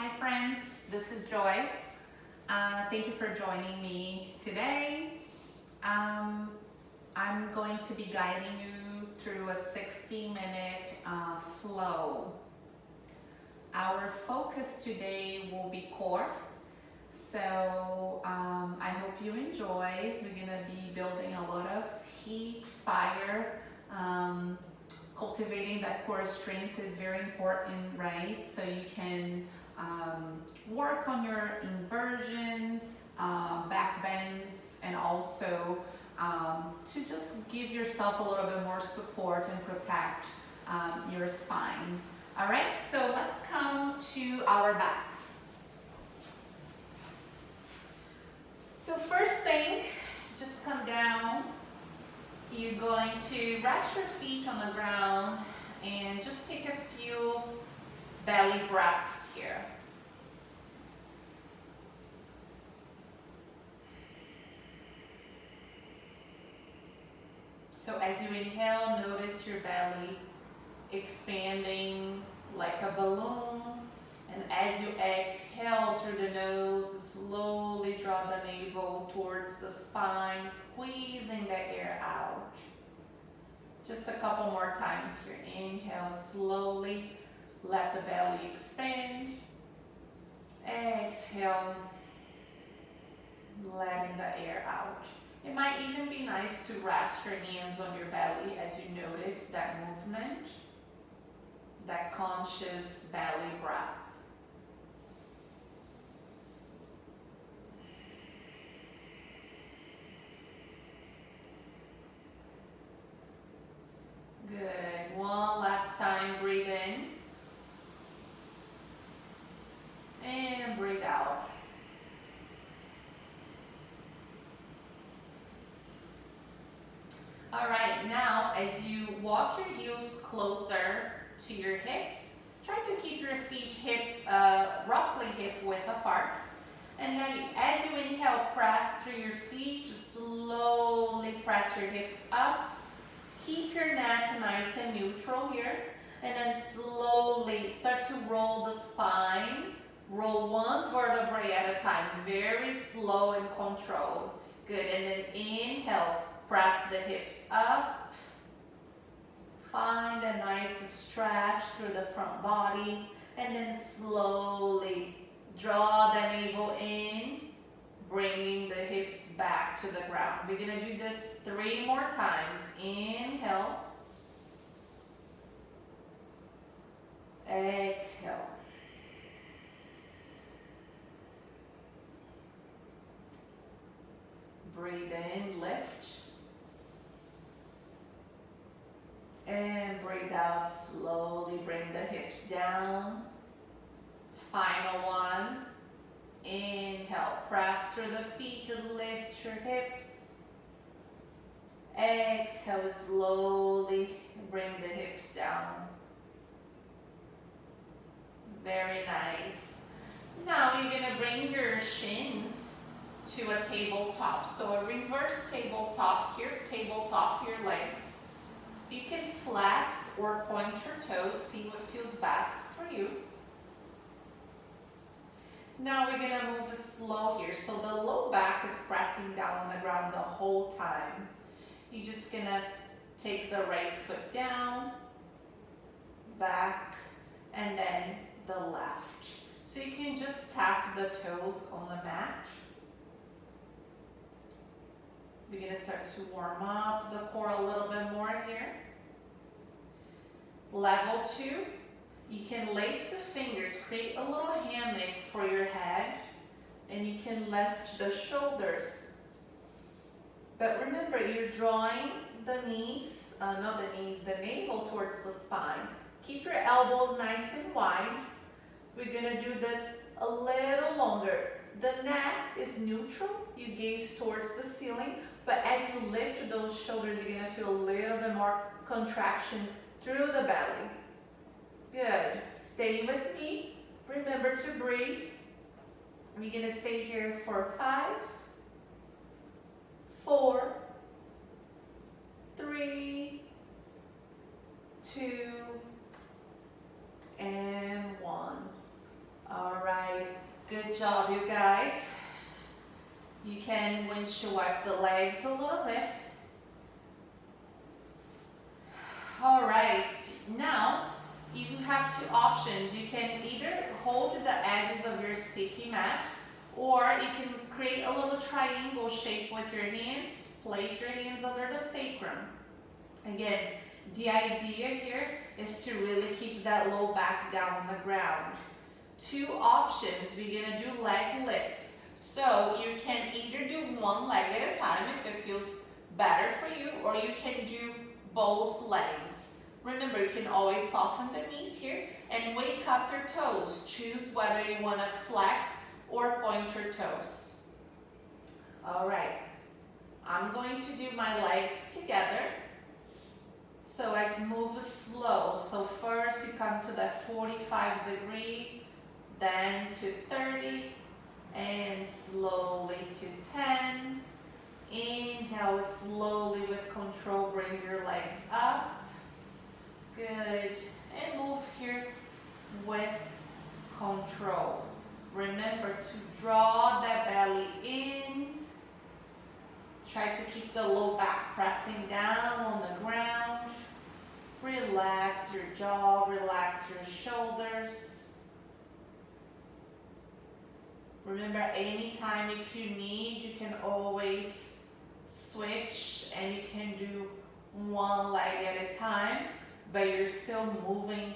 Hi friends, this is Joy. Thank you for joining me today. I'm going to be guiding you through a 60-minute flow. Our focus today will be core. So I hope you enjoy. We're going to be building a lot of heat, fire. Cultivating that core strength is very important, right? So you can work on your inversions, back bends, and also to just give yourself a little bit more support and protect your spine. All right, so let's come to our backs. So first thing, just come down. You're going to rest your feet on the ground and just take a few belly breaths here. So as you inhale, notice your belly expanding like a balloon. And as you exhale through the nose, slowly draw the navel towards the spine, squeezing the air out. Just a couple more times here. Inhale slowly, let the belly expand. Exhale, letting the air out. It might even be nice to rest your hands on your belly as you notice that movement, that conscious belly breath. Good. One last time, breathe in. And breathe out. All right, now as you walk your heels closer to your hips, try to keep your feet roughly hip width apart. And then as you inhale, press through your feet, just slowly press your hips up. Keep your neck nice and neutral here. And then slowly start to roll the spine. Roll one vertebrae at a time, very slow and controlled. Good, and then inhale, press the hips up. Find a nice stretch through the front body. And then slowly draw the navel in, bringing the hips back to the ground. We're going to do this 3 more times. Inhale. Exhale. Breathe in, lift. And breathe out, slowly bring the hips down. Final one. Inhale, press through the feet to lift your hips. Exhale, slowly bring the hips down. Very nice. Now you're going to bring your shins to a tabletop. So a reverse tabletop here, tabletop your legs. You can flex or point your toes, see what feels best for you. Now we're going to move slow here. So the low back is pressing down on the ground the whole time. You're just going to take the right foot down, back, and then the left. So you can just tap the toes on the mat. We're going to start to warm up the core a little bit more here. Level 2. You can lace the fingers, create a little hammock for your head, and you can lift the shoulders. But remember, you're drawing the knees, the navel towards the spine. Keep your elbows nice and wide. We're going to do this a little longer. The neck is neutral. You gaze towards the ceiling, but as you lift those shoulders, you're going to feel a little bit more contraction through the belly. Good. Stay with me. Remember to breathe. We're going to stay here for 5, 4, 3, 2, and 1. All right. Good job, you guys. You can windshield wipe the legs a little bit. All right, now you have two options. You can either hold the edges of your sticky mat, or you can create a little triangle shape with your hands. Place your hands under the sacrum. Again, the idea here is to really keep that low back down on the ground. Two options. We're going to do leg lifts. So you can either do one leg at a time if it feels better for you, or you can do both legs. Remember, you can always soften the knees here and wake up your toes. Choose whether you want to flex or point your toes. All right, I'm going to do my legs together. So I move slow. So first you come to that 45-degree, then to 30, and slowly to 10. Inhale slowly with control, bring your legs up. Good. And move here with control. Remember to draw that belly in. Try to keep the low back pressing down on the ground. Relax your jaw, relax your shoulders. Remember, anytime if you need, you can always switch and you can do one leg at a time, but you're still moving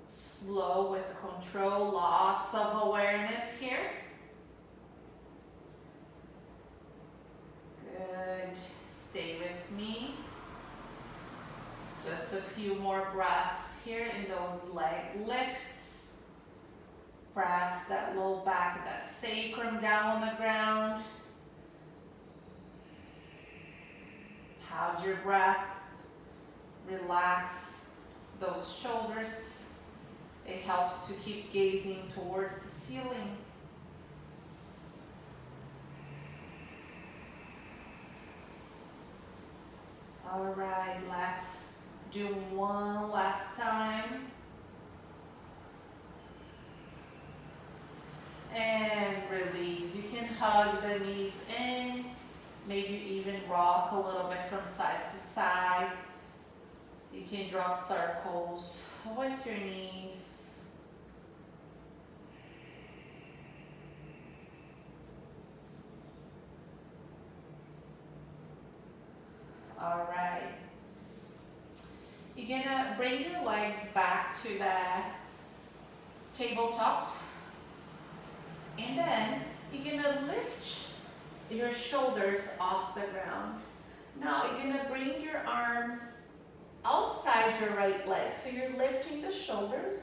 slow with control. Lots of awareness here. Good. Stay with me. Just a few more breaths here in those leg lifts. Press that low back, that sacrum down on the ground. How's your breath? Relax those shoulders. It helps to keep gazing towards the ceiling. All right, let's do one last time. And release. You can hug the knees in, maybe even rock a little bit from side to side. You can draw circles with your knees. All right. You're gonna bring your legs back to the tabletop. And then you're gonna lift your shoulders off the ground. Now you're gonna bring your arms outside your right leg. So you're lifting the shoulders.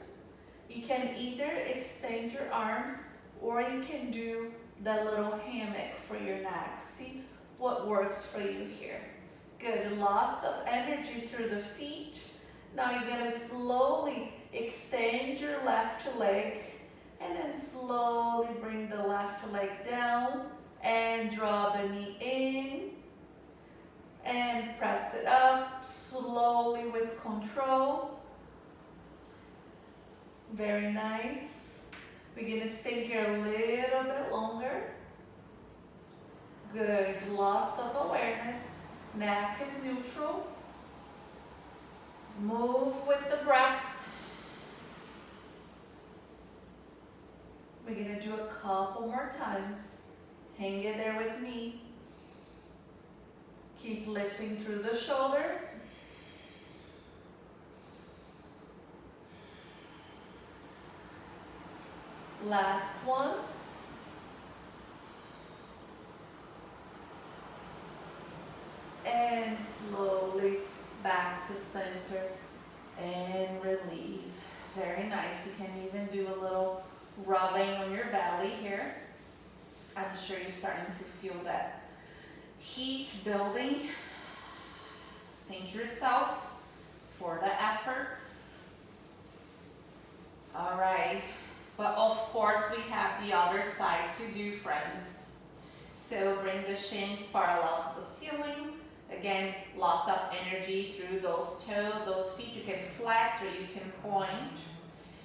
You can either extend your arms or you can do the little hammock for your neck. See what works for you here. Good, lots of energy through the feet. Now you're gonna slowly extend your left leg and then slowly bring the left leg down and draw the knee in and press it up slowly with control. Very nice. We're gonna stay here a little bit longer. Good, lots of awareness. Neck is neutral. Move with the breath. We're gonna do a couple more times. Hang in there with me. Keep lifting through the shoulders. Last one. And slowly back to center and release. Very nice. You can even do a little rubbing on your belly here. I'm sure you're starting to feel that heat building. Thank yourself for the efforts. All right, but of course we have the other side to do, friends. So bring the shins parallel to the ceiling. Again, lots of energy through those toes, those feet. You can flex or you can point.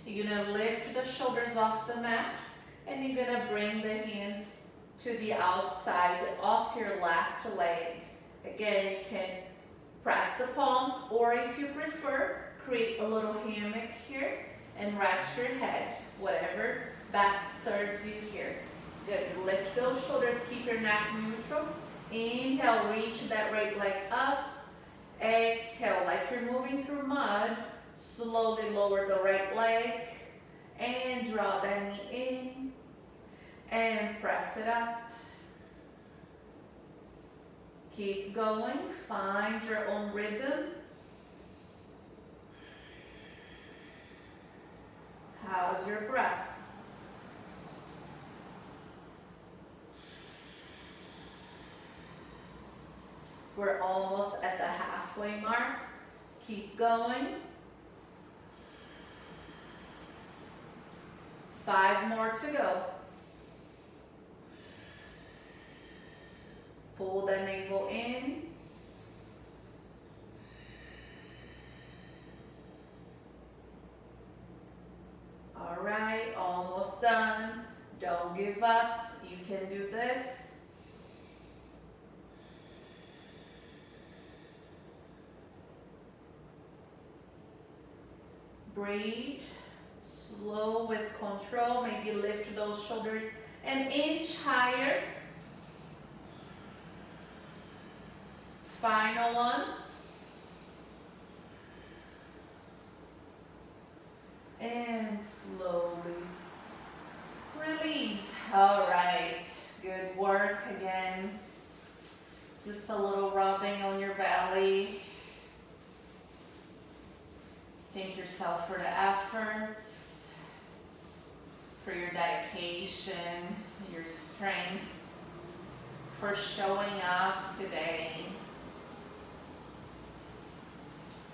You're gonna lift the shoulders off the mat. And you're gonna bring the hands to the outside of your left leg. Again, you can press the palms, or if you prefer, create a little hammock here and rest your head, whatever best serves you here. Good, lift those shoulders, keep your neck neutral. Inhale, reach that right leg up. Exhale, like you're moving through mud. Slowly lower the right leg and draw that knee in and press it up. Keep going, find your own rhythm. How's your breath? We're almost at the halfway mark. Keep going. 5 more to go. Pull the navel in. All right, almost done. Don't give up. You can do this. Breathe. Slow with control. Maybe lift those shoulders an inch higher. Final one. And slowly release. All right, good work again. Just a little rubbing on your belly. Thank yourself for the efforts, for your dedication, your strength, for showing up today.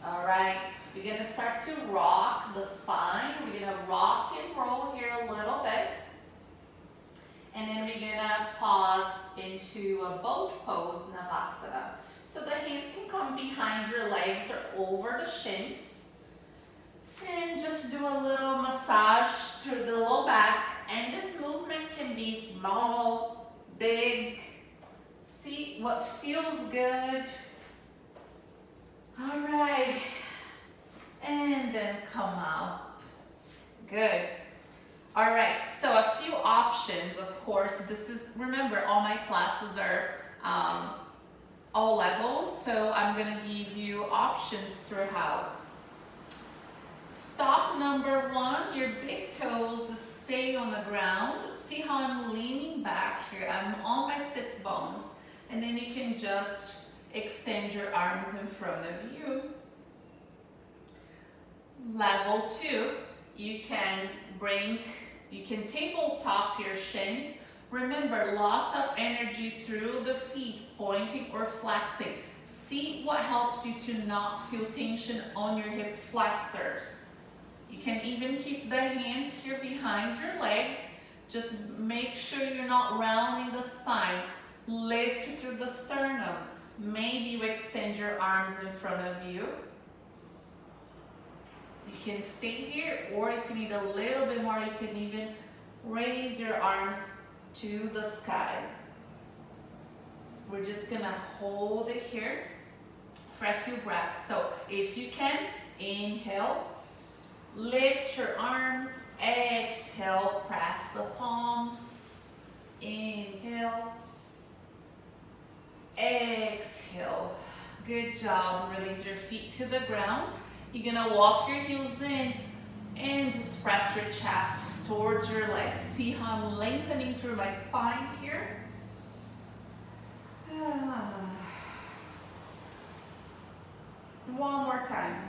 All right, we're going to start to rock the spine. We're going to rock and roll here a little bit. And then we're going to pause into a boat pose, Navasana. So the hands can come behind your legs or over the shins. And just do a little massage through the low back. And this movement can be small, big. See what feels good. All right. And then come out. Good. All right. So a few options, of course. This is, remember, all my classes are all levels. So I'm going to give you options throughout. Stop number 1, your big toes stay on the ground. See how I'm leaning back here. I'm on my sits bones. And then you can just extend your arms in front of you. Level 2, you can tabletop your shins. Remember, lots of energy through the feet, pointing or flexing. See what helps you to not feel tension on your hip flexors. You can even keep the hands here behind your leg. Just make sure you're not rounding the spine. Lift through the sternum. Maybe you extend your arms in front of you. You can stay here, or if you need a little bit more, you can even raise your arms to the sky. We're just gonna hold it here for a few breaths. So if you can, inhale. Lift your arms, exhale, press the palms, inhale, exhale. Good job, release your feet to the ground. You're gonna walk your heels in and just press your chest towards your legs. See how I'm lengthening through my spine here? One more time.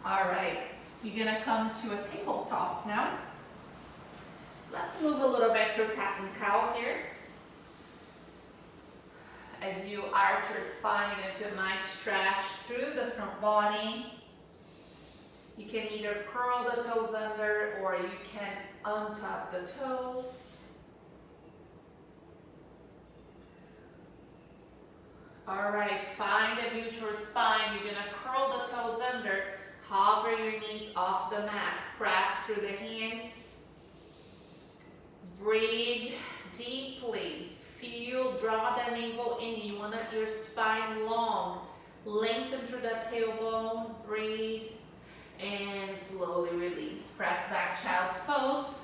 All right, you're gonna come to a tabletop now. Let's move a little bit through cat and cow here. As you arch your spine, you're gonna feel a nice stretch through the front body. You can either curl the toes under or you can untuck the toes. All right, find a neutral spine. You're gonna curl the toes under, hover lower your knees off the mat. Press through the hands. Breathe deeply. Feel, draw the navel in. You want your spine long. Lengthen through the tailbone. Breathe. And slowly release. Press back, child's pose.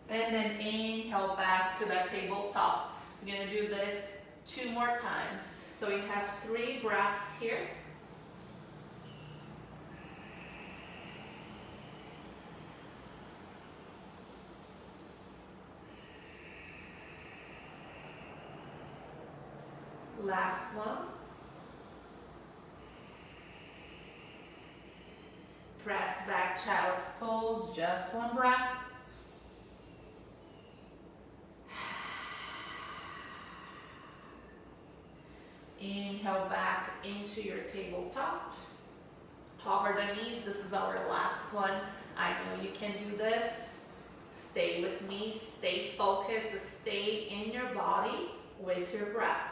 And then inhale back to the tabletop. You're going to do this 2 more times. So we have 3 breaths here. Last one. Press back, child's pose, just 1 breath. Inhale back into your tabletop. Hover the knees, this is our last one. I know you can do this. Stay with me, stay focused, stay in your body with your breath.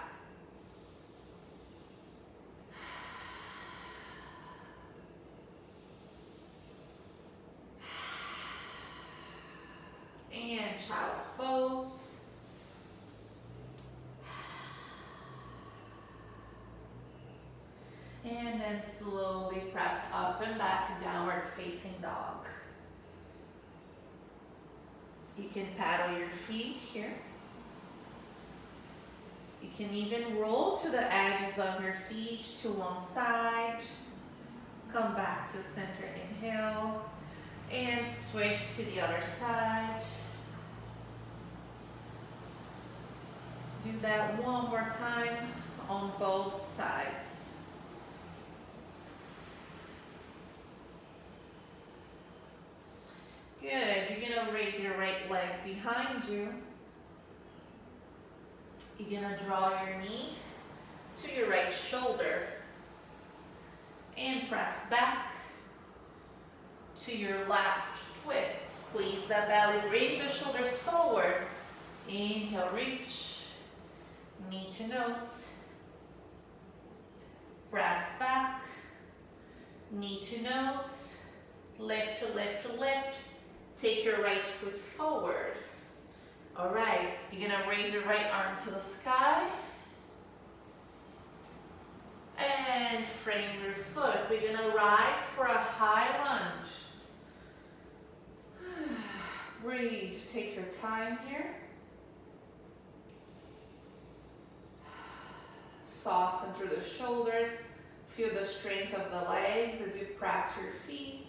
And child's pose. And then slowly press up and back, downward facing dog. You can paddle your feet here. You can even roll to the edges of your feet to one side. Come back to center, inhale. And switch to the other side. Do that one more time on both sides. Good. You're going to raise your right leg behind you. You're going to draw your knee to your right shoulder and press back to your left twist. Squeeze the belly, bring the shoulders forward. Inhale, reach, knee to nose. Press back, knee to nose. Lift to lift to lift. Take your right foot forward. All right, you're gonna raise your right arm to the sky. And frame your foot. We're gonna rise for a high lunge. Breathe, take your time here. Soften through the shoulders. Feel the strength of the legs as you press your feet.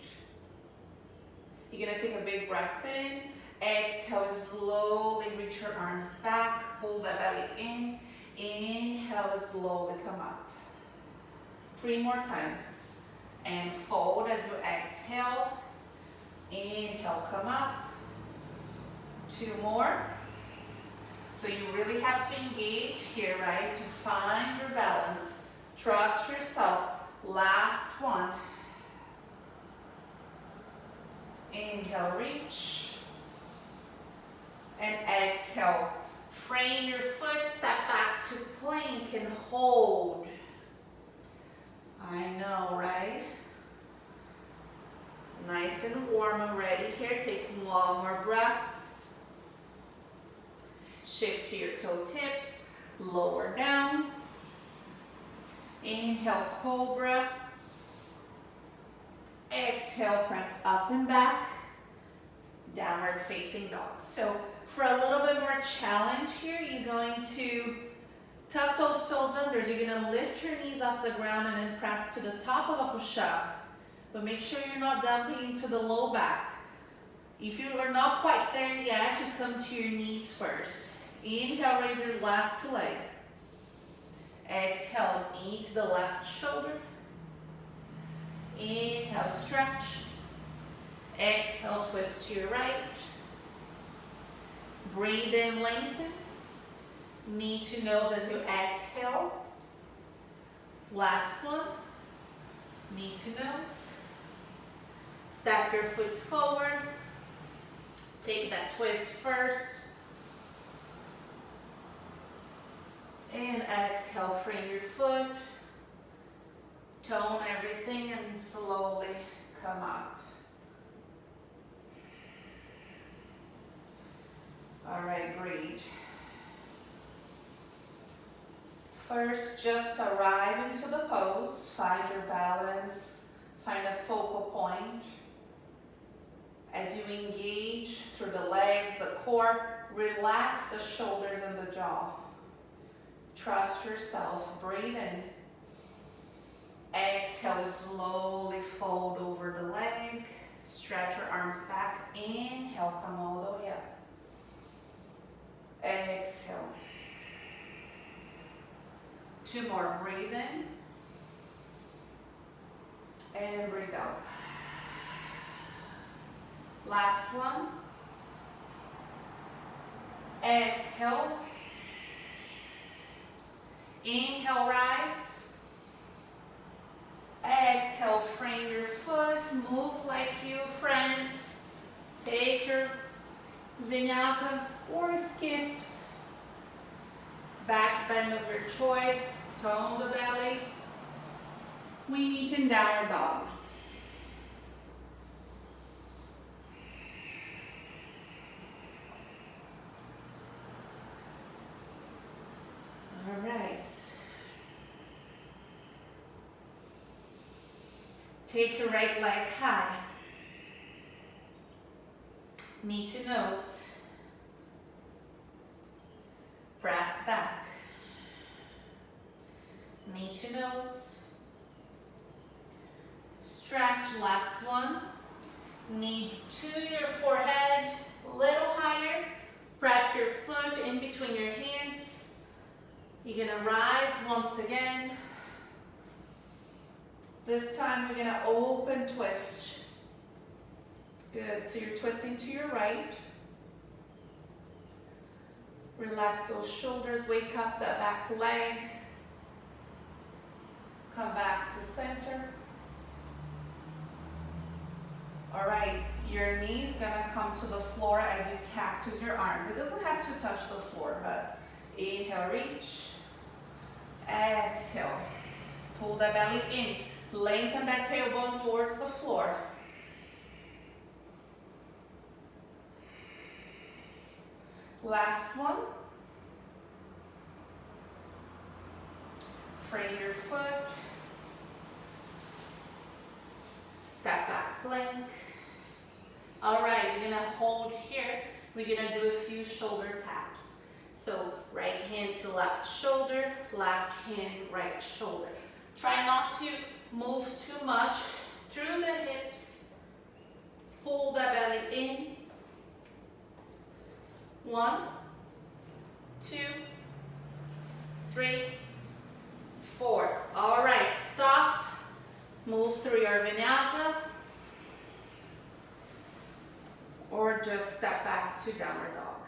You're gonna take a big breath in. Exhale, slowly reach your arms back. Pull the belly in. Inhale, slowly come up. 3 more times. And fold as you exhale. Inhale, come up. 2 more. So you really have to engage here, right? To find your balance. Trust yourself. Last one. Inhale, reach. And exhale. Frame your foot, step back to plank and hold. I know, right? Nice and warm already here. Take 1 more breath. Shift to your toe tips. Lower down. Inhale, cobra. Exhale, press up and back. Downward facing dog. So for a little bit more challenge here, you're going to tuck those toes under. You're going to lift your knees off the ground and then press to the top of a push-up. But make sure you're not dumping into the low back. If you are not quite there yet, you come to your knees first. Inhale, raise your left leg. Exhale, knee to the left shoulder. Inhale, stretch. Exhale, twist to your right. Breathe in, lengthen. Knee to nose as you exhale. Last one. Knee to nose. Step your foot forward. Take that twist first. And exhale, frame your foot. Tone everything and slowly come up. All right, great. First, just arrive into the pose. Find your balance. Find a focal point. As you engage through the legs, the core, relax the shoulders and the jaw. Trust yourself. Breathe in. Exhale, slowly fold over the leg. Stretch your arms back. Inhale, come all the way up. Exhale. 2 more. Breathe in. And breathe out. Last one. Exhale. Inhale, rise. Exhale, frame your foot. Move like you, friends. Take your vinyasa or skip. Back bend of your choice. Tone the belly. We meet in downward dog. All right. Take your right leg high. Knee to nose. Press back. Knee to nose. Stretch, last one. Knee to your forehead, a little higher. Press your foot in between your hands. You're gonna rise once again. This time we're gonna open twist. Good, so you're twisting to your right. Relax those shoulders, wake up that back leg. Come back to center. All right, your knee's gonna come to the floor as you cactus your arms. It doesn't have to touch the floor, but inhale, reach. Exhale, pull the belly in. Lengthen that tailbone towards the floor. Last one. Frame your foot. Step back plank. All right, we're gonna hold here. We're gonna do a few shoulder taps. So right hand to left shoulder, left hand, right shoulder. Try not to move too much through the hips. Pull the belly in. 1, 2, 3, 4. All right, stop. Move through your vinyasa. Or just step back to downward dog.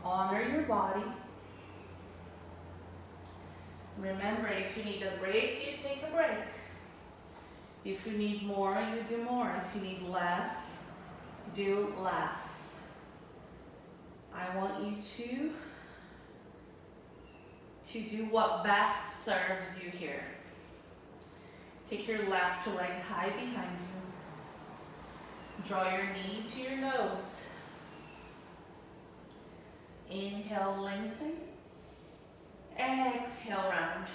Honor your body. Remember, if you need a break, you take a break. If you need more, you do more. If you need less, do less. I want you to do what best serves you here. Take your left leg high behind you. Draw your knee to your nose. Inhale, lengthen. Exhale, round.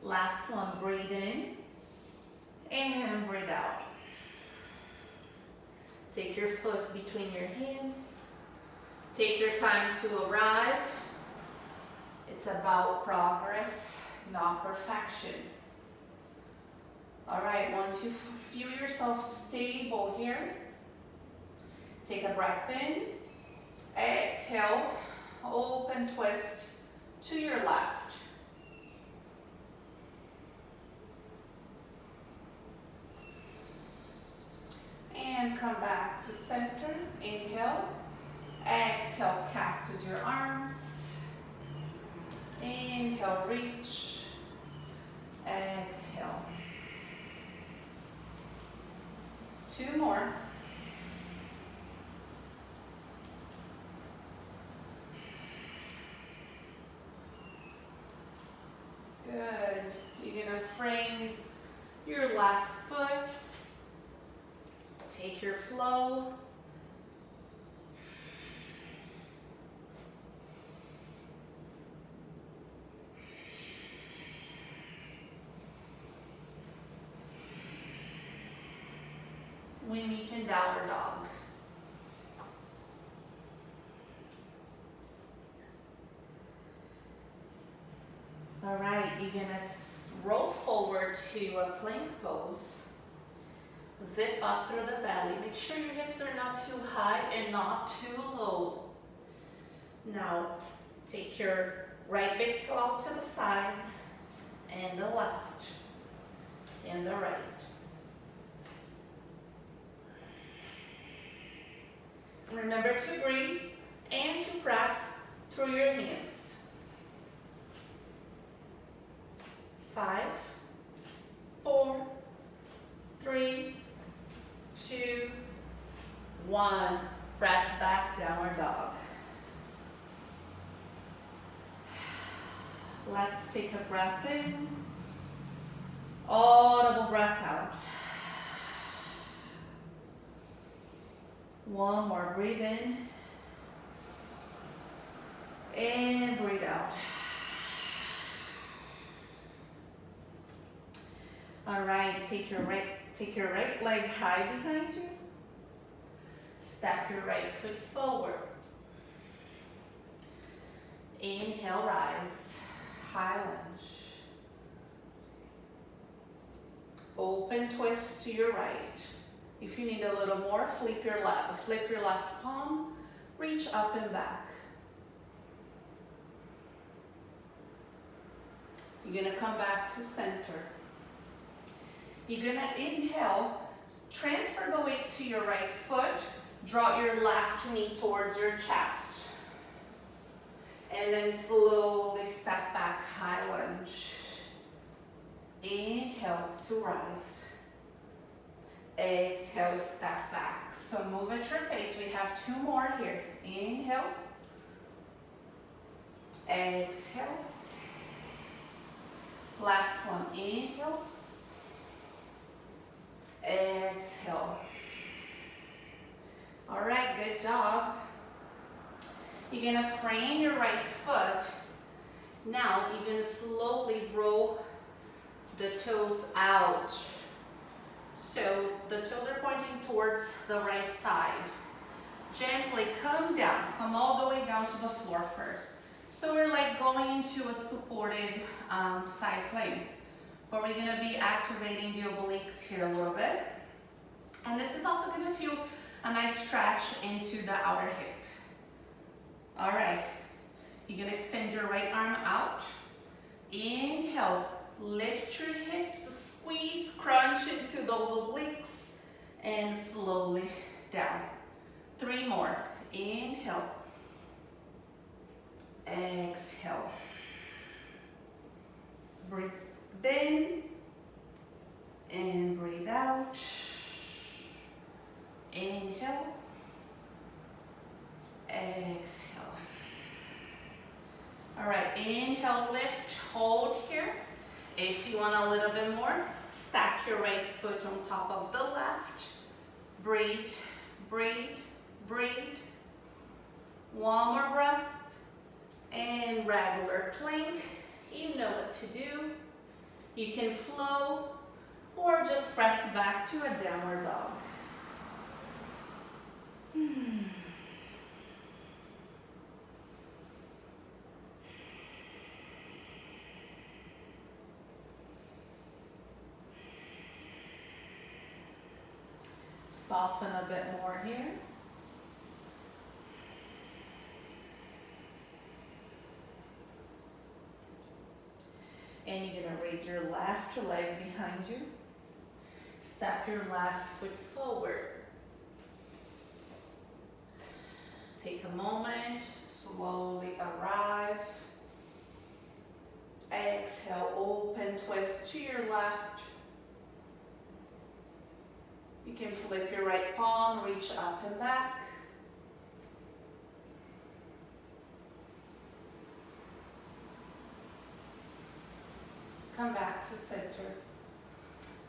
Last one, breathe in and breathe out. Take your foot between your hands. Take your time to arrive. It's about progress, not perfection. All right, once you feel yourself stable here, take a breath in. Exhale, open twist to your left. And come back to center. Inhale. Exhale, cactus your arms. Inhale, reach. Exhale. 2 more. your left foot. Take your flow. We meet in downward dog. All right, you're gonna roll forward to a plank pose. Zip up through the belly. Make sure your hips are not too high and not too low. Now, take your right big toe out to the side, and the left, and the right. Remember to breathe and to press through your hands. 5, 4, 3, 2, 1. Press back, downward dog. Let's take a breath in. Audible breath out. One more, breathe in. And breathe out. All right, take your right leg high behind you. Step your right foot forward. Inhale, rise, high lunge. Open twist to your right. If you need a little more, flip your left palm, reach up and back. You're gonna come back to center. You're gonna inhale, transfer the weight to your right foot, draw your left knee towards your chest. And then slowly step back, high lunge. Inhale to rise. Exhale, step back. So move at your pace. We have 2 more here. Inhale. Exhale. Last one. Inhale. Exhale. All right, good job. You're gonna frame your right foot. Now you're gonna slowly roll the toes out. So the toes are pointing towards the right side. Gently come down, come all the way down to the floor first. So we're like going into a supported side plank, but we're gonna be activating the obliques here a little bit. And this is also gonna feel a nice stretch into the outer hip. All right, you're gonna extend your right arm out. Inhale, lift your hips, squeeze, crunch into those obliques, and slowly down. 3 more. Inhale. Exhale. Breathe in and breathe out. Inhale. Exhale. All right, inhale, lift, hold here. If you want a little bit more, stack your right foot on top of the left. Breathe, breathe, breathe. One more breath. And regular plank. You know what to do. You can flow or just press back to a downward dog. Soften a bit more here. And you're gonna raise your left leg behind you. Step your left foot forward. Take a moment, slowly arrive. Exhale, open twist to your left. You can flip your right palm, reach up and back. Come back to center.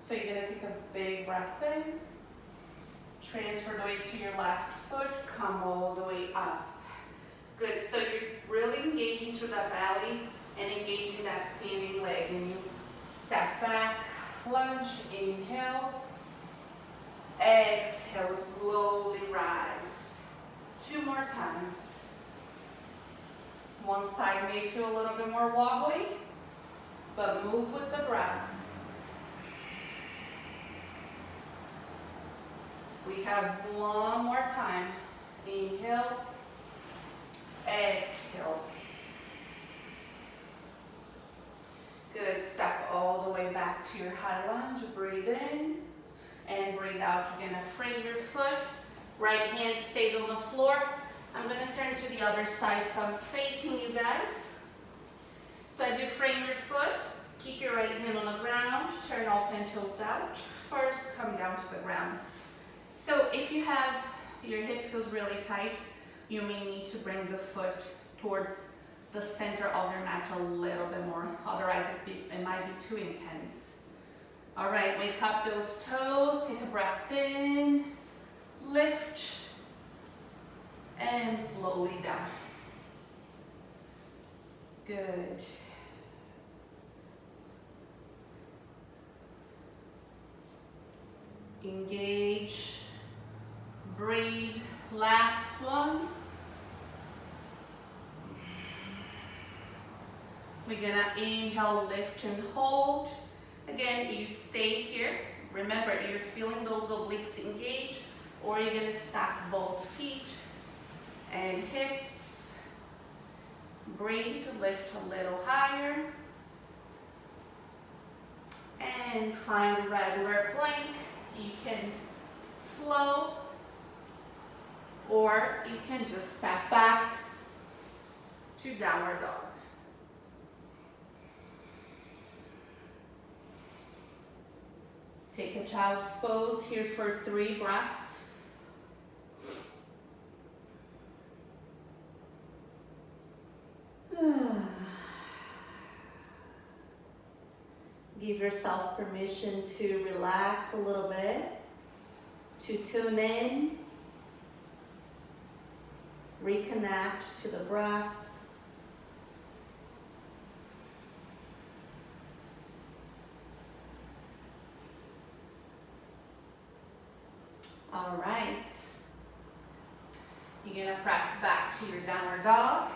So you're gonna take a big breath in, transfer the weight to your left foot, come all the way up. Good, so you're really engaging through the belly and engaging that standing leg. And you step back, lunge, inhale, exhale, slowly rise. 2 more times. One side may feel a little bit more wobbly, but move with the breath. We have one more time. Inhale, exhale. Good, step all the way back to your high lunge. Breathe in and breathe out. You're gonna frame your foot. Right hand stays on the floor. I'm gonna turn to the other side so I'm facing you guys. So as you frame your foot, keep your right hand on the ground. Turn all 10 toes out. First, come down to the ground. So if you have, your hip feels really tight, you may need to bring the foot towards the center of your mat a little bit more. Otherwise, it might be too intense. All right, wake up those toes. Take a breath in. Lift. And slowly down. Good. Engage. Breathe. Last one. We're gonna inhale, lift and hold. Again, you stay here. Remember, you're feeling those obliques engage, or you're gonna stack both feet and hips. Breathe, lift a little higher. And find a regular plank. You can flow, or you can just step back to downward dog. Take a child's pose here for 3 breaths. Give yourself permission to relax a little bit, to tune in, reconnect to the breath. All right. You're gonna press back to your downward dog.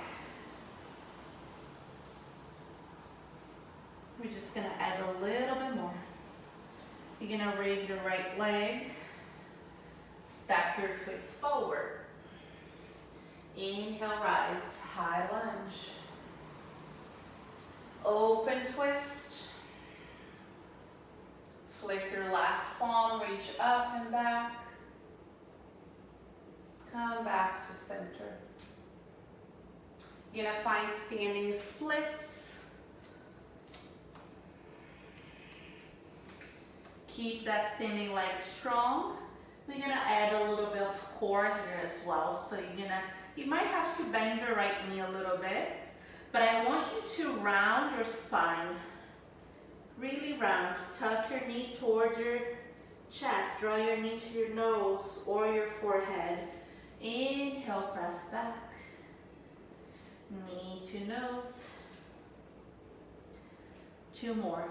We're just gonna add a little bit more. You're gonna raise your right leg, step your foot forward. Inhale, rise, high lunge. Open twist. Flick your left palm, reach up and back. Come back to center. You're gonna find standing splits. Keep that standing leg strong. We're gonna add a little bit of core here as well. So you might have to bend your right knee a little bit, but I want you to round your spine. Really round. Tuck your knee towards your chest. Draw your knee to your nose or your forehead. Inhale, press back. Knee to nose. 2 more.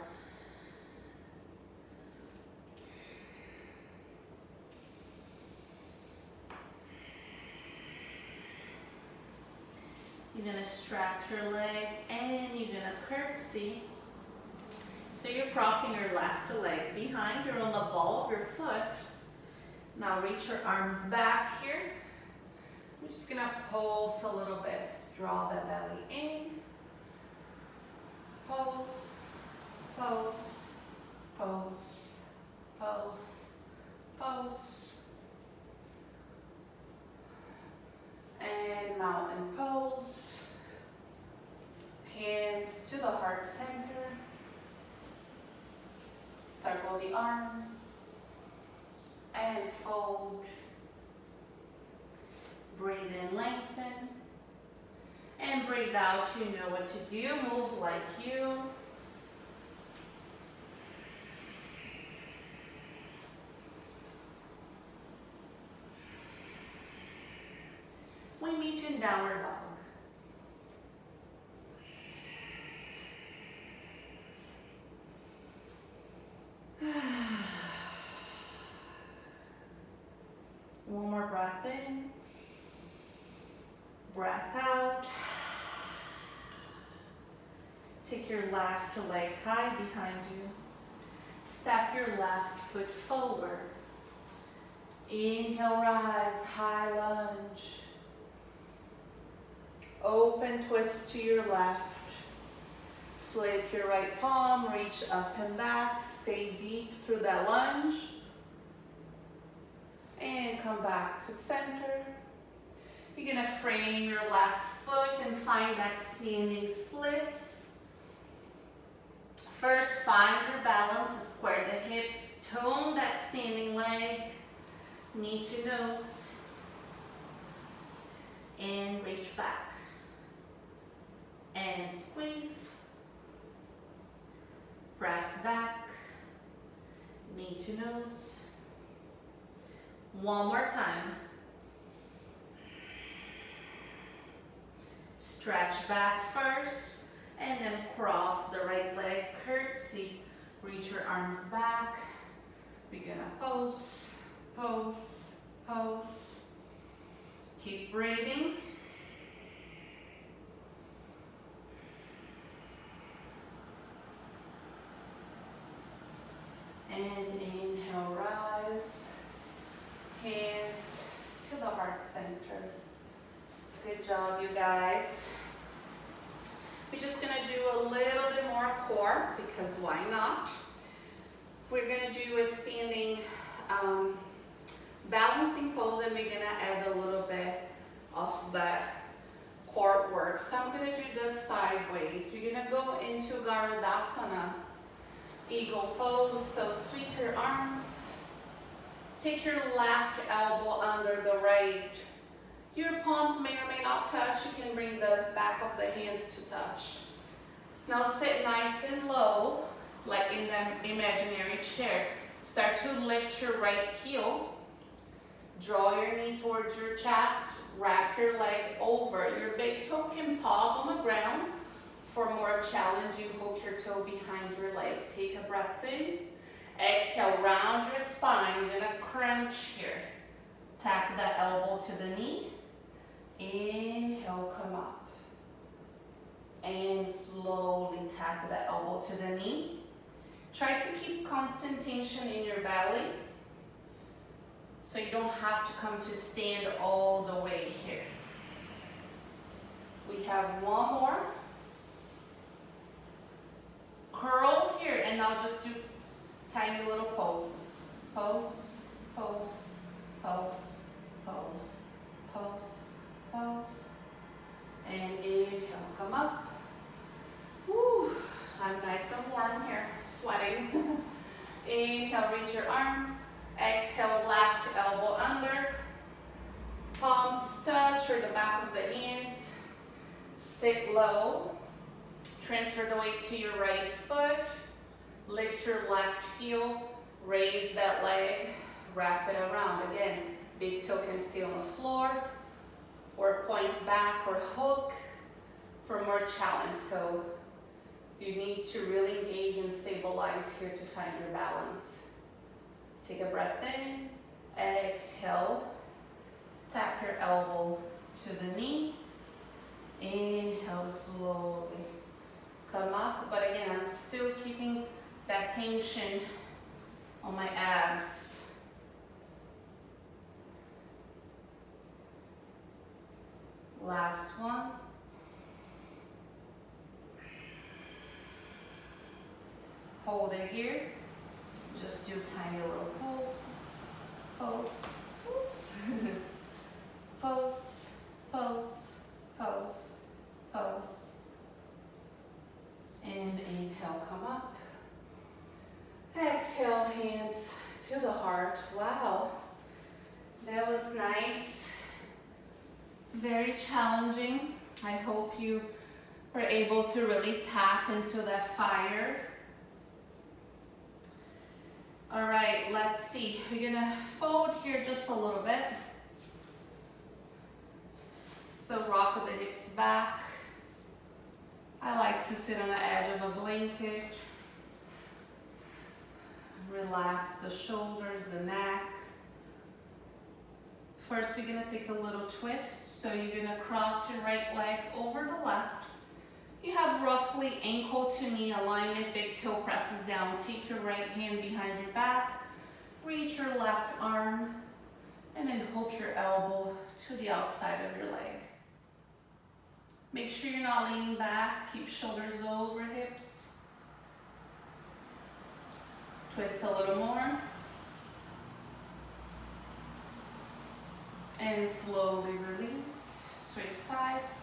You're gonna stretch your leg and you're gonna curtsy. So you're crossing your left leg behind. You're on the ball of your foot. Now reach your arms back here. We're just gonna pulse a little bit. Draw the belly in. Pulse, pulse, pulse, pulse, pulse. And mountain pose. Hands to the heart center. Circle the arms. And fold. Breathe in, lengthen. And breathe out, you know what to do. Move like you. we meet in downward dog. One more breath in, breath out. Take your left leg high behind you. Step your left foot forward. Inhale, rise, high lunge. Open twist to your left. Flip your right palm, reach up and back. Stay deep through that lunge. And come back to center. You're gonna frame your left foot and find that standing splits. First, find your balance, square the hips, tone that standing leg, knee to nose, and reach back. And squeeze, press back, knee to nose. One more time. Stretch back first, and then cross the right leg, curtsy. Reach your arms back. We're gonna pose, pose, pose. Keep breathing. And inhale, rise. Hands to the heart center. Good job, you guys. We're just gonna do a little bit more core, because why not? We're gonna do a standing balancing pose, and we're gonna add a little bit of that core work. So I'm gonna do this sideways. We're gonna go into Garudasana, eagle pose. So sweep your arms. Take your left elbow under the right. Your palms may or may not touch. You can bring the back of the hands to touch. Now sit nice and low, like in the imaginary chair. Start to lift your right heel. Draw your knee towards your chest. Wrap your leg over. Your big toe can pause on the ground. For more challenge, you hook your toe behind your leg. Take a breath in. Exhale, round your spine. You're gonna crunch here. Tap the elbow to the knee. Inhale, come up. And slowly tap the elbow to the knee. Try to keep constant tension in your belly, so you don't have to come to stand all the way here. We have one more. Curl here, and now just do tiny little poses. Pose, pose, pose, pose, pose, pose. And inhale, come up. Woo, I'm nice and warm here, sweating. Inhale, reach your arms. Exhale, left elbow under. Palms touch, or the back of the hands. Sit low. Transfer the weight to your right foot. Lift your left heel. Raise that leg. Wrap it around. Again, big toe can stay on the floor, or point back or hook for more challenge. So you need to really engage and stabilize here to find your balance. Take a breath in, exhale, tap your elbow to the knee, inhale slowly, come up, but again, I'm still keeping that tension on my abs. Last one. Hold it here. Just do tiny little pulse, pose, oops, pose, pose, pose, pose, and inhale, come up. Exhale, hands to the heart. Wow, that was nice, very challenging. I hope you were able to really tap into that fire. All right, let's see. We're gonna fold here just a little bit. So rock the hips back. I like to sit on the edge of a blanket. Relax the shoulders, the neck. First, we're gonna take a little twist. So you're gonna cross your right leg over the left. You have roughly ankle to knee alignment, big toe presses down. Take your right hand behind your back. Reach your left arm and then hook your elbow to the outside of your leg. Make sure you're not leaning back. Keep shoulders low over hips. Twist a little more. And slowly release. Switch sides.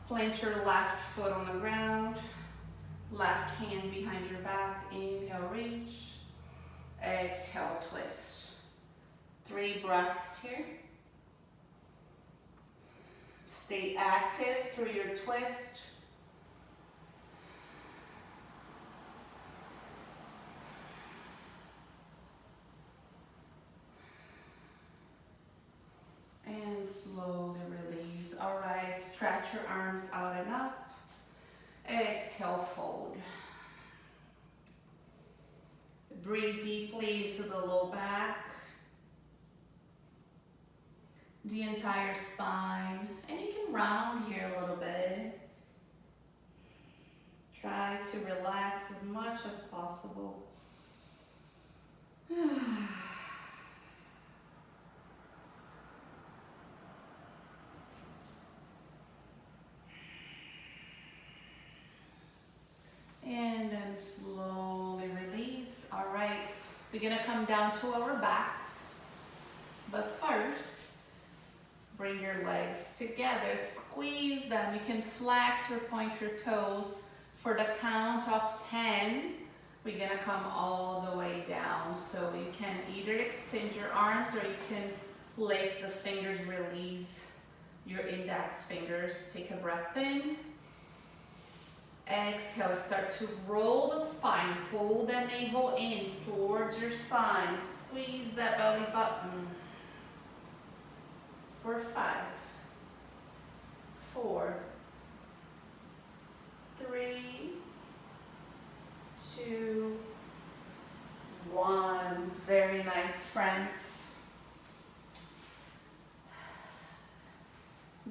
Plant your left foot on the ground. Left hand behind your back. Inhale, reach. Exhale, twist. 3 breaths here. Stay active through your twist. And slowly release. All right, stretch your arms out and up. Exhale, fold. Breathe deeply into the low back, the entire spine, and you can round here a little bit. Try to relax as much as possible. And then slowly release. All right, we're gonna come down to our backs. But first, bring your legs together, squeeze them. You can flex or point your toes. For the count of 10, we're gonna come all the way down. So you can either extend your arms or you can place the fingers, release your index fingers. Take a breath in. Exhale, start to roll the spine. Pull the navel in towards your spine. Squeeze that belly button. For 5, 4, 3, 2, 1. Very nice, friends.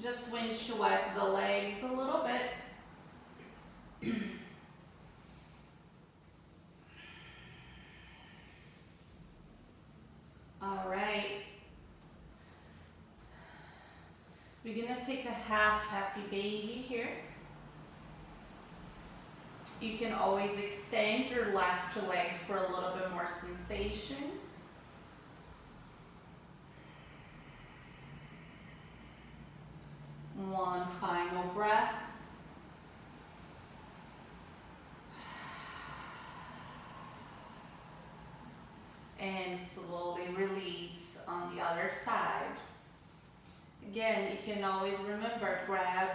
Just windswept the legs a little bit. All right. We're gonna take a half happy baby here. You can always extend your left leg for a little bit more sensation. One final breath. And slowly release on the other side. Again, you can always remember, grab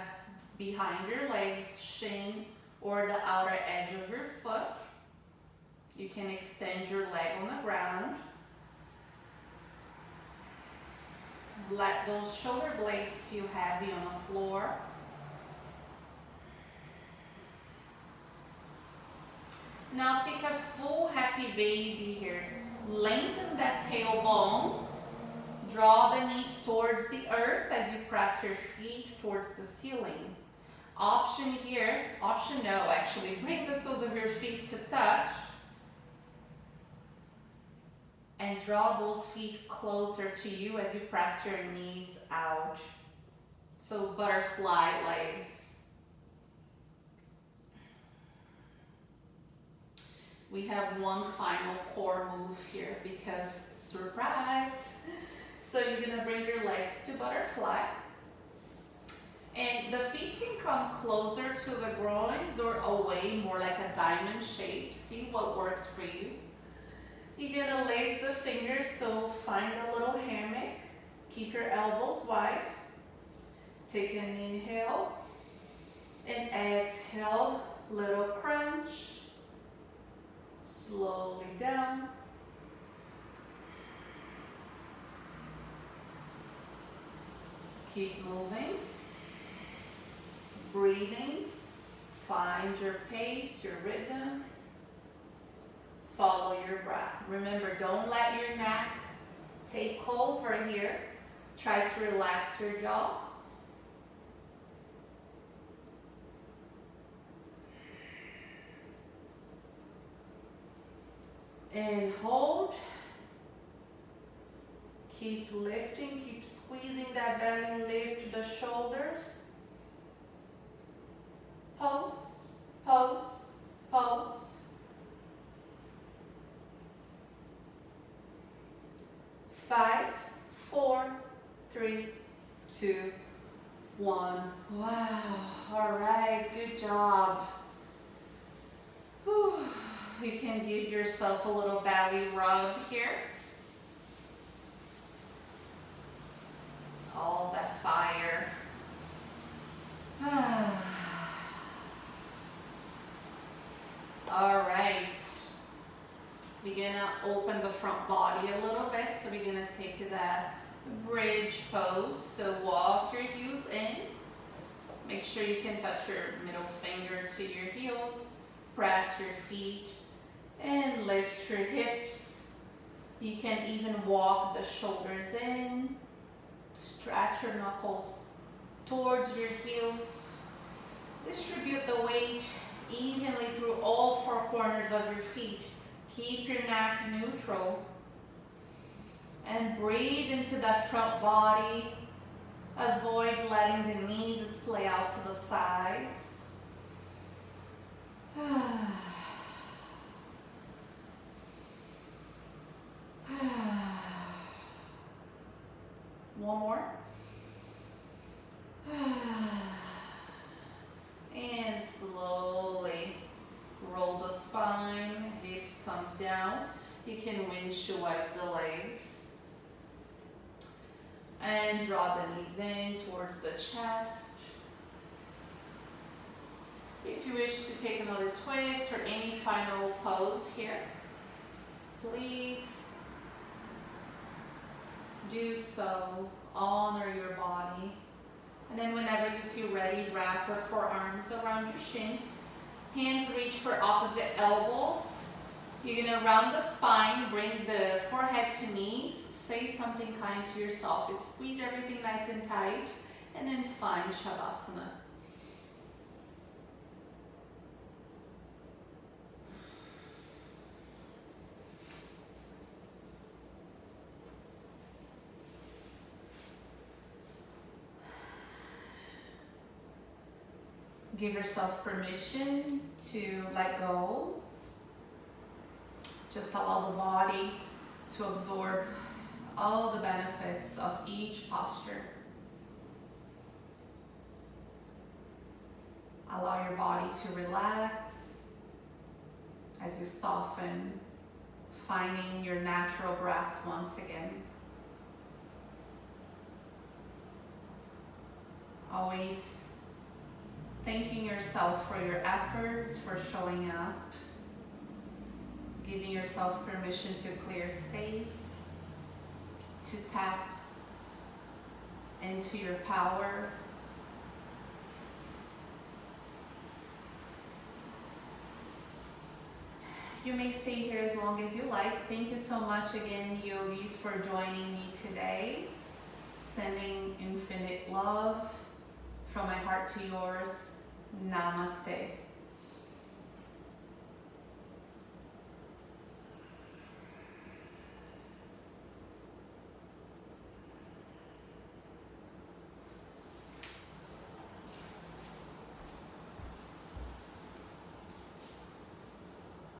behind your legs, shin, or the outer edge of your foot. You can extend your leg on the ground. Let those shoulder blades feel heavy on the floor. Now take a full happy baby here. Lengthen that tailbone. Draw the knees towards the earth as you press your feet towards the ceiling. Option here, option no actually, bring the soles of your feet to touch. And draw those feet closer to you as you press your knees out. So butterfly legs. We have one final core move here because surprise. So you're gonna bring your legs to butterfly. And the feet can come closer to the groins or away, more like a diamond shape. See what works for you. You're gonna lace the fingers, so find a little hammock. Keep your elbows wide. Take an inhale and exhale, little crunch. Slowly down. Keep moving, breathing, find your pace, your rhythm, follow your breath. Remember, don't let your neck take over here. Try to relax your jaw. And hold. Keep lifting, keep squeezing that belly, lift the shoulders. Pulse, pulse, pulse. 5, 4, 3, 2, 1. Wow, all right, good job. Whew. You can give yourself a little belly rub here. All that fire. All right. We're gonna open the front body a little bit. So we're gonna take that bridge pose. So walk your heels in. Make sure you can touch your middle finger to your heels. Press your feet and lift your hips. You can even walk the shoulders in. Stretch your knuckles towards your heels. Distribute the weight evenly through all 4 corners of your feet. Keep your neck neutral. And breathe into that front body. Avoid letting the knees splay out to the sides. One more. And slowly roll the spine, hips comes down. You can windshield wipe the legs. And draw the knees in towards the chest. If you wish to take another twist or any final pose here, please do so. Honor your body. And then whenever you feel ready, wrap your forearms around your shins. Hands reach for opposite elbows. You're gonna round the spine, bring the forehead to knees. Say something kind to yourself. Squeeze everything nice and tight. And then find Shavasana. Give yourself permission to let go. Just allow the body to absorb all the benefits of each posture. Allow your body to relax as you soften, finding your natural breath once again. Always thanking yourself for your efforts, for showing up, giving yourself permission to clear space, to tap into your power. You may stay here as long as you like. Thank you so much again, yogis, for joining me today. Sending infinite love from my heart to yours. Namaste.